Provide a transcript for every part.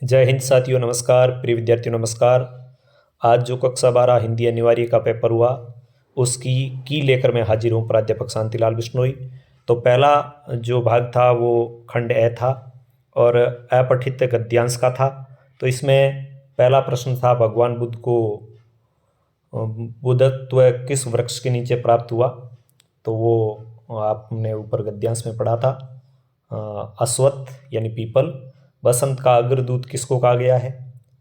जय हिंद साथियों, नमस्कार। प्रिय विद्यार्थियों, नमस्कार। आज जो कक्षा 12 हिंदी अनिवार्य का पेपर हुआ उसकी की लेकर मैं हाजिर हूँ, प्राध्यापक शांतिलाल बिश्नोई। तो पहला जो भाग था वो खंड ए था और अपठित गद्यांश का था। तो इसमें पहला प्रश्न था, भगवान बुद्ध को बुद्धत्व किस वृक्ष के नीचे प्राप्त हुआ? तो वो आपने ऊपर गद्यांश में पढ़ा था, अश्वत्थ यानी पीपल। बसंत का अग्रदूत किसको कहा गया है?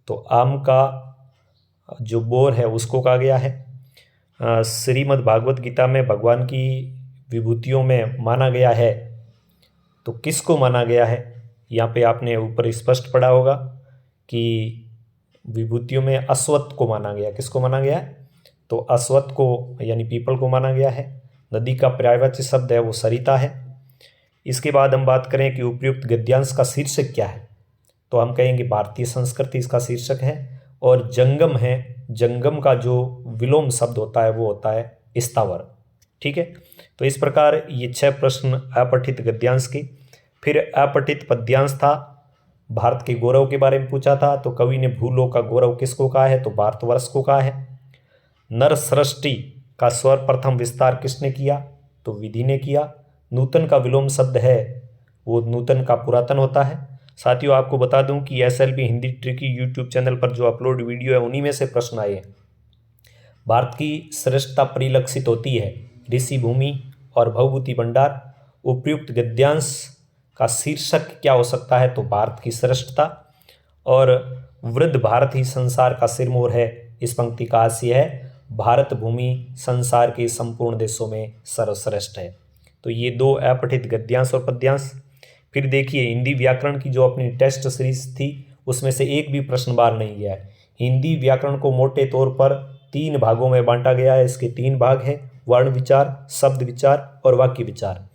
तो आम का जो बोर है उसको कहा गया है। श्रीमद् भागवत गीता में भगवान की विभूतियों में माना गया है, तो किसको माना गया है? यहाँ पे आपने ऊपर स्पष्ट पढ़ा होगा कि विभूतियों में अश्वत्थ को माना गया। किसको माना गया है? तो अश्वत्थ को यानी पीपल को माना गया है। नदी का पर्यायवाची शब्द है वो सरिता है। इसके बाद हम बात करें कि उपयुक्त गद्यांश का शीर्षक क्या है, तो हम कहेंगे भारतीय संस्कृति इसका शीर्षक है। और जंगम है, जंगम का जो विलोम शब्द होता है वो होता है स्थावर। ठीक है, तो इस प्रकार ये 6 प्रश्न अपठित गद्यांश के। फिर अपठित पद्यांश था, भारत के गौरव के बारे में पूछा था। तो कवि ने भूलोक का गौरव किसको कहा है? तो भारतवर्ष को कहा है। नर सृष्टि का सर्वप्रथम विस्तार किसने किया? तो विधि ने किया। नूतन का विलोम शब्द है वो नूतन का पुरातन होता है। साथियों, आपको बता दूं कि SLB Hindi tricky YouTube channel पर जो अपलोड वीडियो है उन्हीं में से प्रश्न आए हैं। भारत की श्रेष्ठता परिलक्षित होती है ऋषि भूमि और भवभूति भंडार। उपयुक्त गद्यांश का शीर्षक क्या हो सकता है? तो भारत की श्रेष्ठता। और वृद्ध भारत ही संसार का सिरमौर है, इस पंक्ति का आशय है भारत भूमि संसार के संपूर्ण देशों में सर्वश्रेष्ठ है। तो ये 2 अपठित गद्यांश और पद्यांश। फिर देखिए, हिंदी व्याकरण की जो अपनी टेस्ट सीरीज थी उसमें से एक भी प्रश्न बाहर नहीं गया है। हिंदी व्याकरण को मोटे तौर पर 3 भागों में बांटा गया है। इसके 3 भाग हैं, वर्ण विचार, शब्द विचार और वाक्य विचार।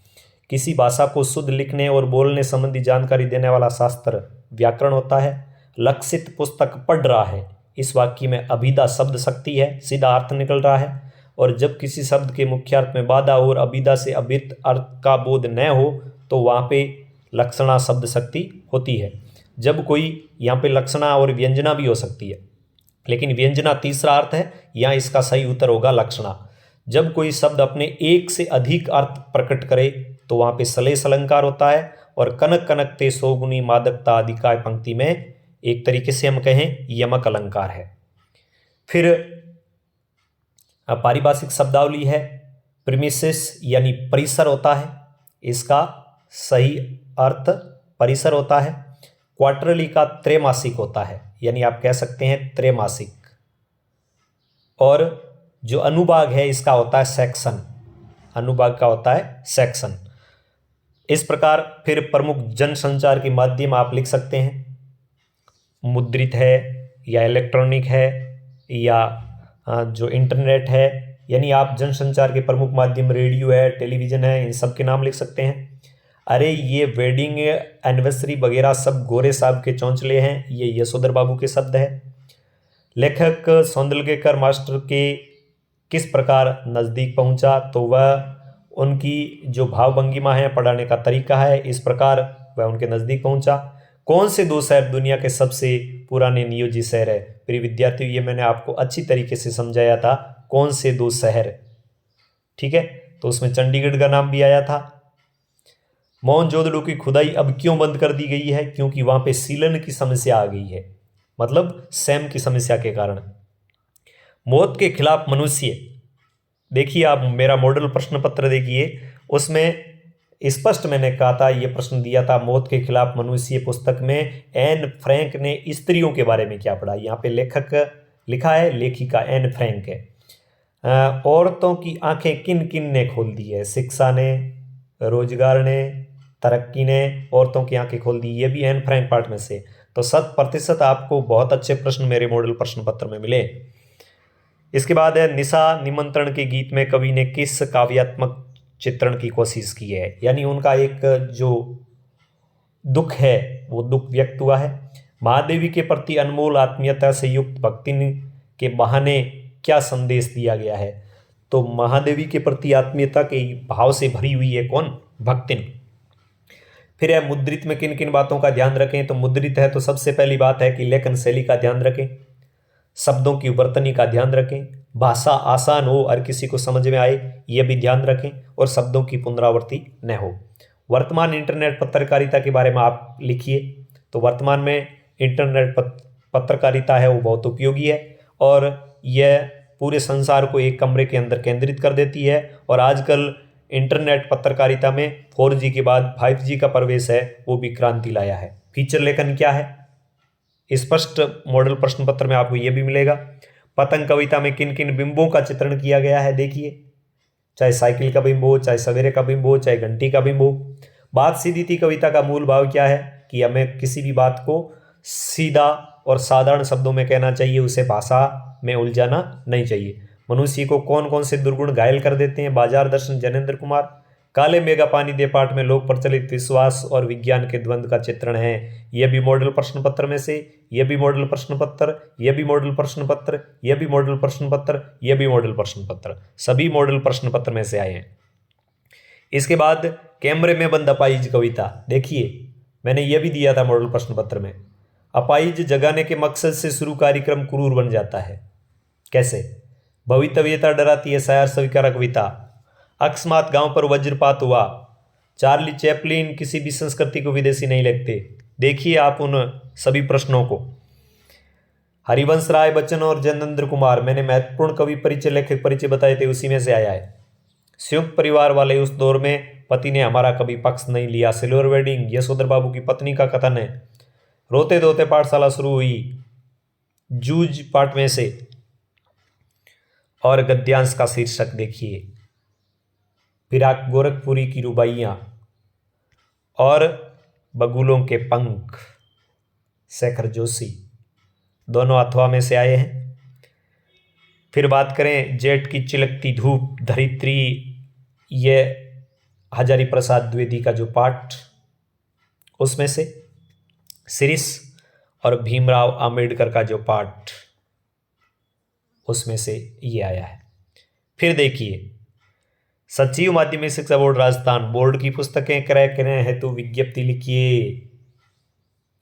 किसी भाषा को शुद्ध लिखने और बोलने संबंधी जानकारी देने वाला शास्त्र व्याकरण होता है। लक्षित पुस्तक पढ़ रहा है, इस वाक्य में अभिधा शब्द शक्ति है, सीधा अर्थ निकल रहा है। और जब किसी शब्द के मुख्यार्थ में बाधा और अभिधा से अभित अर्थ का बोध न हो तो वहाँ पे लक्षणा शब्द शक्ति होती है। जब कोई, यहाँ पे लक्षणा और व्यंजना भी हो सकती है, लेकिन व्यंजना तीसरा अर्थ है, यहाँ इसका सही उत्तर होगा लक्षणा। जब कोई शब्द अपने एक से अधिक अर्थ प्रकट करे तो वहाँ पे सलेस अलंकार होता है। और कनक कनकते सौगुनी मादकता आदि का पंक्ति में एक तरीके से हम कहें यमक अलंकार है। फिर पारिभाषिक शब्दावली है, प्रीमिसेस यानी परिसर होता है, इसका सही अर्थ परिसर होता है। क्वार्टरली का त्रैमासिक होता है, यानी आप कह सकते हैं त्रैमासिक। और जो अनुभाग है इसका होता है सेक्शन, अनुभाग का होता है सेक्शन। इस प्रकार फिर प्रमुख जनसंचार के माध्यम आप लिख सकते हैं, मुद्रित है या इलेक्ट्रॉनिक है या जो इंटरनेट है। यानी आप जनसंचार के प्रमुख माध्यम रेडियो है, टेलीविज़न है, इन सब के नाम लिख सकते हैं। अरे ये वेडिंग एनिवर्सरी वगैरह सब गोरे साहब के चौंचले हैं, ये यशोधर बाबू के शब्द है। लेखक सौंदलगेकर मास्टर के किस प्रकार नज़दीक पहुंचा? तो वह उनकी जो भावभंगिमा है, पढ़ाने का तरीका है, इस प्रकार वह उनके नज़दीक पहुंचा। कौन से 2 शहर दुनिया के सबसे पुराने नियोजित शहर है? प्रिय विद्यार्थियों, ये मैंने आपको अच्छी तरीके से समझाया था, कौन से 2 शहर। ठीक है, तो उसमें चंडीगढ़ का नाम भी आया था। मोहनजोदड़ो की खुदाई अब क्यों बंद कर दी गई है? क्योंकि वहां पे सीलन की समस्या आ गई है, मतलब सैम की समस्या के कारण। मौत के खिलाफ मनुष्य, देखिए आप मेरा मॉडल प्रश्न पत्र देखिए, उसमें स्पष्ट मैंने कहा था, ये प्रश्न दिया था, मौत के खिलाफ मनुष्य पुस्तक में एन फ्रैंक ने स्त्रियों के बारे में क्या पढ़ा? यहाँ पे लेखक लिखा है, लेखिका एन फ्रैंक है। औरतों की आंखें किन किन ने खोल दी है? शिक्षा ने, रोजगार ने, तरक्की ने औरतों की आंखें खोल दी, ये भी एन फ्रैंक पार्ट में से। तो 100% आपको बहुत अच्छे प्रश्न मेरे मॉडल प्रश्न पत्र में मिले। इसके बाद है, निशा निमंत्रण के गीत में कवि ने किस काव्यात्मक चित्रण की कोशिश की है? यानी उनका एक जो दुख है वो दुख व्यक्त हुआ है। महादेवी के प्रति अनमोल आत्मीयता से युक्त भक्ति के बहाने क्या संदेश दिया गया है? तो महादेवी के प्रति आत्मीयता के भाव से भरी हुई है कौन? भक्तिन। फिर है मुद्रित में किन किन बातों का ध्यान रखें। तो मुद्रित है तो सबसे पहली बात है कि लेखन शैली का ध्यान रखें, शब्दों की वर्तनी का ध्यान रखें, भाषा आसान हो, हर किसी को समझ में आए, यह भी ध्यान रखें, और शब्दों की पुनरावृत्ति न हो। वर्तमान इंटरनेट पत्रकारिता के बारे में आप लिखिए। तो वर्तमान में इंटरनेट पत्रकारिता है वो बहुत उपयोगी है और यह पूरे संसार को एक कमरे के अंदर केंद्रित कर देती है। और आजकल इंटरनेट पत्रकारिता में 4G के बाद 5G का प्रवेश है, वो भी क्रांति लाया है। फीचर लेखन क्या है? स्पष्ट मॉडल प्रश्न पत्र में आपको यह भी मिलेगा। पतंग कविता में किन किन बिंबों का चित्रण किया गया है देखिए, चाहे साइकिल का बिंब हो, चाहे सवेरे का बिंब हो, चाहे घंटी का बिंब हो। बात सीधी थी कविता का मूल भाव क्या है कि हमें किसी भी बात को सीधा और साधारण शब्दों में कहना चाहिए, उसे भाषा में उलझाना नहीं चाहिए। मनुष्य को कौन कौन से दुर्गुण घायल कर देते हैं? बाजार दर्शन जैनेन्द्र कुमार। काले मेघा पानी दे पाठ में लोक प्रचलित विश्वास और विज्ञान के द्वंद्व का चित्रण है। यह भी मॉडल प्रश्न पत्र में से, यह भी मॉडल प्रश्न पत्र, यह भी मॉडल प्रश्न पत्र, यह भी मॉडल प्रश्न पत्र, यह भी मॉडल प्रश्न पत्र, सभी मॉडल प्रश्न पत्र में से आए हैं। इसके बाद कैमरे में बंद अपाहिज कविता देखिए, मैंने यह भी दिया था मॉडल प्रश्न पत्र में। अपाहिज जगाने के मकसद से शुरू कार्यक्रम क्रूर बन जाता है। कैसे? भवितव्यता डराती है शायर स्वीकार कविता। अकस्मात गांव पर वज्रपात हुआ। चार्ली चैपलिन किसी भी संस्कृति को विदेशी नहीं लगते। देखिए आप उन सभी प्रश्नों को। हरिवंश राय बच्चन और जैनेन्द्र कुमार, मैंने महत्वपूर्ण कवि परिचय लेखक परिचय बताए थे, उसी में से आया है। संयुक्त परिवार वाले उस दौर में पति ने हमारा कभी पक्ष नहीं लिया। सिल्वर वेडिंग यशोधर बाबू की पत्नी का कथन है। रोते धोते पाठशाला शुरू हुई, जूझ पाठ में से। और गद्यांश का शीर्षक देखिए, फिराक गोरखपुरी की रुबाइयाँ और बगुलों के पंख, शेखर जोशी, दोनों अथवा में से आए हैं। फिर बात करें जेठ की चिलकती धूप धरित्री, ये हजारी प्रसाद द्विवेदी का जो पाठ, उसमें से शिरीष और भीमराव अंबेडकर का जो पाठ, उसमें से ये आया है। फिर देखिए सचिव माध्यमिक शिक्षा बोर्ड राजस्थान, बोर्ड की पुस्तकें क्रय करने हेतु विज्ञप्ति लिखिए।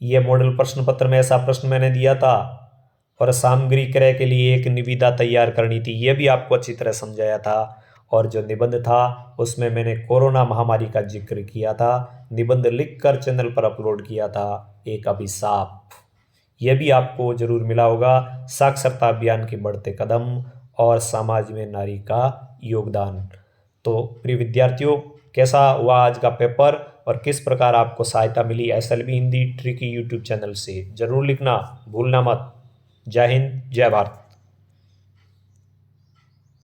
यह मॉडल प्रश्न पत्र में ऐसा प्रश्न मैंने दिया था। और सामग्री क्रय के लिए एक निविदा तैयार करनी थी, यह भी आपको अच्छी तरह समझाया था। और जो निबंध था उसमें मैंने कोरोना महामारी का जिक्र किया था, निबंध लिखकर चैनल पर अपलोड किया था, एक अभिशाप, यह भी आपको जरूर मिला होगा। साक्षरता अभियान के बढ़ते कदम और समाज में नारी का योगदान। तो प्रिय विद्यार्थियों, कैसा हुआ आज का पेपर और किस प्रकार आपको सहायता मिली SLB Hindi tricky YouTube channel से, जरूर लिखना भूलना मत। जय हिंद, जय भारत।